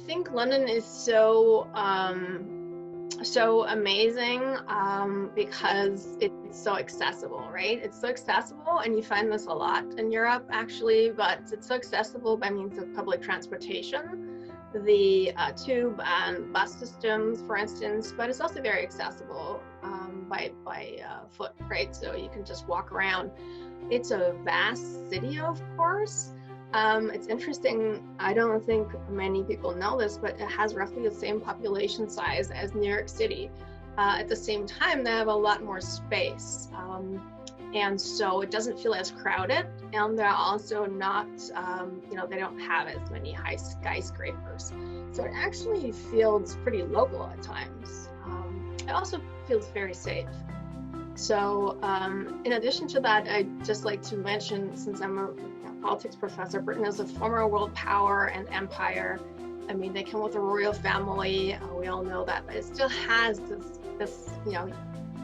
think London is so amazing because it's so accessible, right? It's so accessible, and you find this a lot in Europe actually, but it's so accessible by means of public transportation, the tube and bus systems, for instance, but it's also very accessible by foot, right? So you can just walk around. It's a vast city, of course. It's interesting, I don't think many people know this, but it has roughly the same population size as New York City. At the same time, they have a lot more space. And so it doesn't feel as crowded, and they're also not, they don't have as many high skyscrapers. So it actually feels pretty local at times. It also feels very safe. So in addition to that, I'd just like to mention, since I'm a politics professor, Britain is a former world power and empire. I mean, they come with a royal family. We all know that, but it still has this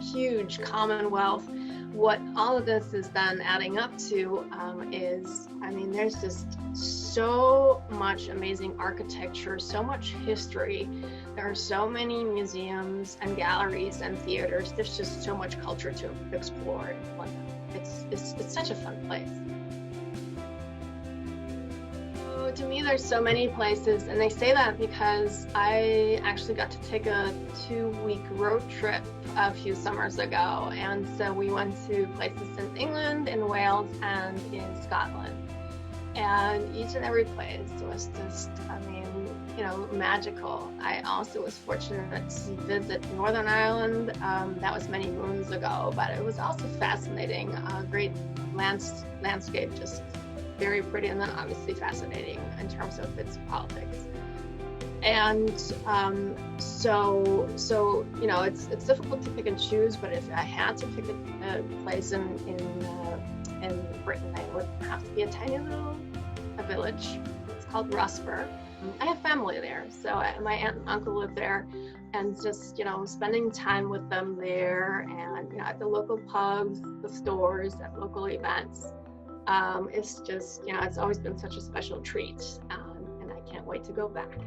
huge commonwealth. What all of this is then adding up to is, I mean, there's just so much amazing architecture, so much history. There are so many museums and galleries and theaters. There's just so much culture to explore in London. It's such a fun place. To me, there's so many places, and they say that because I actually got to take a 2-week road trip a few summers ago, and so we went to places in England, in Wales, and in Scotland, and each and every place was just, magical. I also was fortunate to visit Northern Ireland. That was many moons ago, but it was also fascinating. Great landscape, just very pretty, and then obviously fascinating in terms of its politics. And so it's difficult to pick and choose, but if I had to pick a place in Britain, it would have to be a tiny little village. It's called Rusper. I have family there, so my aunt and uncle live there, and just spending time with them there, and at the local pubs, the stores, at local events. It's just, it's always been such a special treat, and I can't wait to go back.